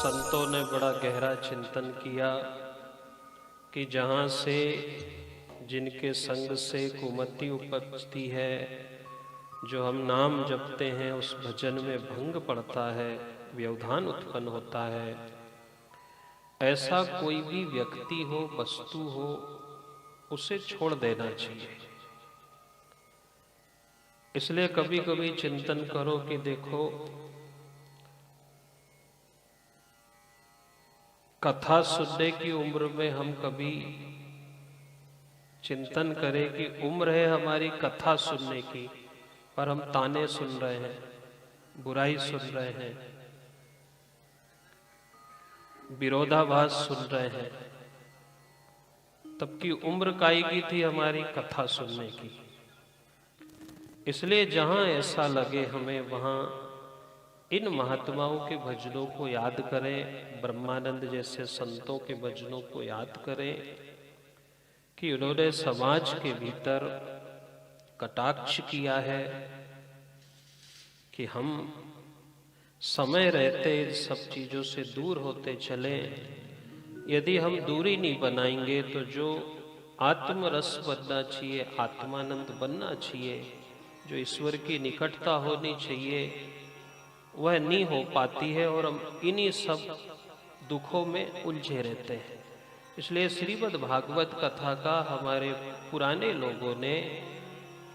संतों ने बड़ा गहरा चिंतन किया कि जहाँ से जिनके संग से कुमति उपजती है, जो हम नाम जपते हैं उस भजन में भंग पड़ता है, व्यवधान उत्पन्न होता है। ऐसा कोई भी व्यक्ति हो, वस्तु हो, उसे छोड़ देना चाहिए। इसलिए कभी कभी चिंतन करो कि देखो, कथा सुनने की उम्र में हम कभी चिंतन करें कि उम्र है हमारी कथा सुनने की, पर हम ताने सुन रहे हैं, बुराई सुन रहे हैं, विरोधाभास सुन रहे हैं। तब की उम्र काई की थी हमारी कथा सुनने की। इसलिए जहां ऐसा लगे हमें, वहां इन महात्माओं के भजनों को याद करें, ब्रह्मानंद जैसे संतों के भजनों को याद करें कि उन्होंने समाज के भीतर कटाक्ष किया है कि हम समय रहते इन सब चीजों से दूर होते चले। यदि हम दूरी नहीं बनाएंगे तो जो आत्मरस बनना चाहिए, आत्मानंद बनना चाहिए, जो ईश्वर की निकटता होनी चाहिए, वह नहीं हो पाती है और हम इन्हीं सब दुखों में उलझे रहते हैं। इसलिए श्रीमद् भागवत कथा का हमारे पुराने लोगों ने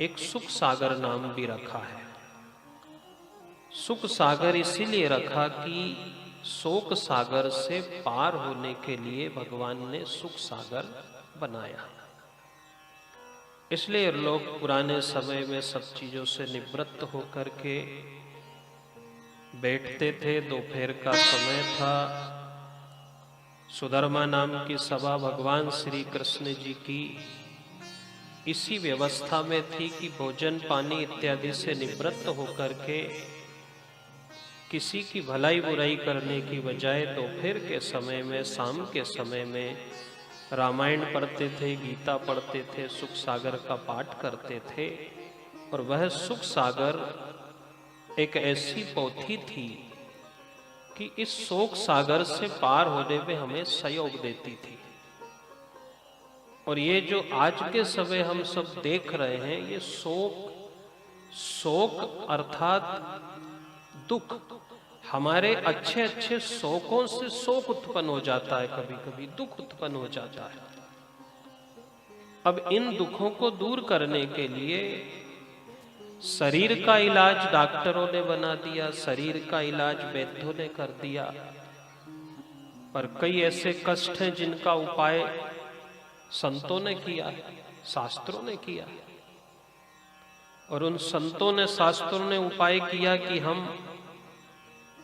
एक सुख सागर नाम भी रखा है। सुख सागर इसीलिए रखा कि शोक सागर से पार होने के लिए भगवान ने सुख सागर बनाया। इसलिए लोग पुराने समय में सब चीजों से निवृत्त होकर के बैठते थे। दोपहर का समय था, सुधर्मा नाम की सभा भगवान श्री कृष्ण जी की इसी व्यवस्था में थी कि भोजन पानी इत्यादि से निवृत्त होकर के किसी की भलाई बुराई करने की बजाय दोपहर के समय में, शाम के समय में रामायण पढ़ते थे, गीता पढ़ते थे, सुख सागर का पाठ करते थे। और वह सुख सागर एक ऐसी पोथी थी कि इस शोक सागर से पार होने में हमें सहयोग देती थी। और ये जो आज के समय हम सब देख रहे हैं, ये शोक अर्थात दुख, हमारे अच्छे अच्छे शोकों से शोक उत्पन्न हो जाता है, कभी कभी दुख उत्पन्न हो जाता है। अब इन दुखों को दूर करने के लिए शरीर का इलाज डॉक्टरों ने बना दिया, शरीर का इलाज वैद्यों ने कर दिया, पर कई ऐसे कष्ट हैं जिनका उपाय संतों ने किया, शास्त्रों ने किया। और उन संतों ने, शास्त्रों ने उपाय किया कि हम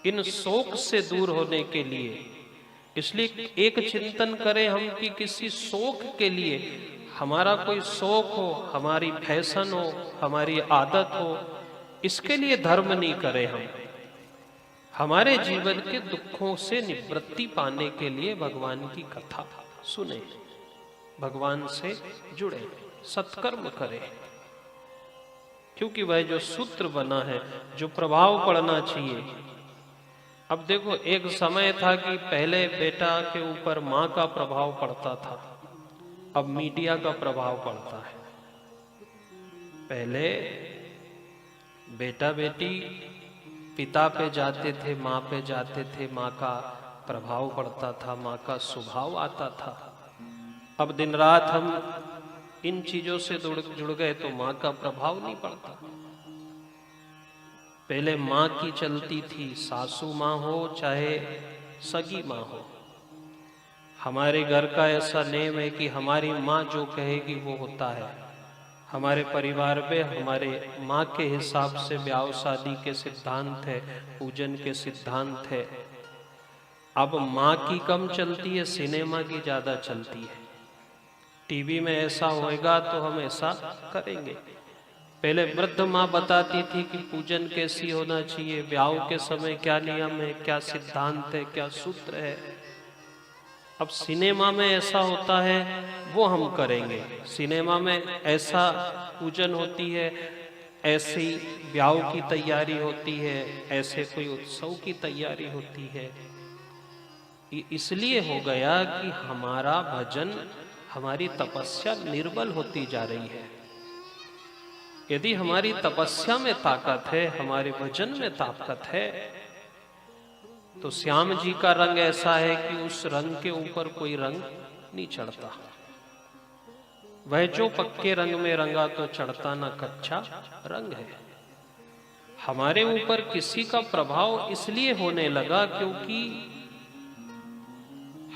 इन शोक से दूर होने के लिए, इसलिए एक चिंतन करें हम कि किसी शोक के लिए, हमारा कोई शौक हो, हमारी फैशन हो, हमारी आदत हो, इसके लिए धर्म नहीं करें हम। हमारे जीवन के दुखों से निवृत्ति पाने के लिए भगवान की कथा सुने, भगवान से जुड़े, सत्कर्म करें। क्योंकि वह जो सूत्र बना है, जो प्रभाव पड़ना चाहिए। अब देखो, एक समय था कि पहले बेटा के ऊपर माँ का प्रभाव पड़ता था, अब मीडिया का प्रभाव पड़ता है। पहले बेटा बेटी पिता पे जाते थे, माँ पे जाते थे, माँ का प्रभाव पड़ता था, माँ का स्वभाव आता था। अब दिन रात हम इन चीजों से जुड़ गए तो माँ का प्रभाव नहीं पड़ता। पहले माँ की चलती थी, सासू माँ हो चाहे सगी माँ हो। हमारे घर का ऐसा नेम है कि हमारी माँ जो कहेगी वो होता है। हमारे परिवार में हमारे माँ के हिसाब से ब्याह शादी के सिद्धांत है, पूजन के सिद्धांत है। अब माँ की कम चलती है, सिनेमा की ज्यादा चलती है। टीवी में ऐसा होएगा तो हम ऐसा करेंगे। पहले वृद्ध माँ बताती थी कि पूजन कैसी होना चाहिए, ब्याह के समय क्या नियम है, क्या सिद्धांत है, क्या सूत्र है। अब सिनेमा में ऐसा होता है, वो हम करेंगे। सिनेमा में ऐसा पूजन होती है, ऐसी ब्याह की तैयारी होती है, ऐसे कोई उत्सव की तैयारी होती है। ये इसलिए हो गया कि हमारा भजन, हमारी तपस्या निर्बल होती जा रही है। यदि हमारी तपस्या में ताकत है, हमारे भजन में ताकत है, तो श्याम जी का रंग ऐसा है कि उस रंग के ऊपर कोई रंग नहीं चढ़ता। वह जो पक्के रंग में रंगा तो चढ़ता ना कच्चा रंग है। हमारे ऊपर किसी का प्रभाव इसलिए होने लगा क्योंकि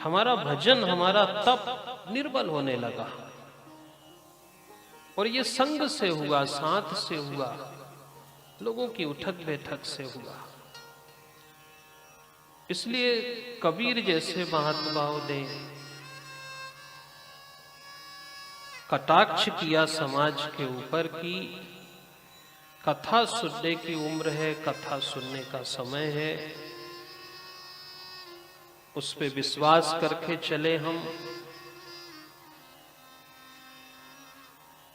हमारा भजन, हमारा तप निर्बल होने लगा। और ये संग से हुआ, साथ से हुआ, लोगों की उठक बैठक से हुआ। इसलिए कबीर जैसे महात्माओं ने कटाक्ष किया समाज के ऊपर कि कथा सुनने की उम्र है, कथा सुनने का समय है, उस पे विश्वास करके चले हम।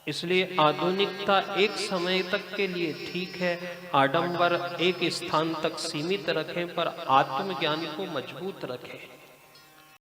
इसलिए आधुनिकता एक समय तक के लिए ठीक है, आडंबर एक स्थान तक सीमित रखें, पर आत्मज्ञान को मजबूत रखें।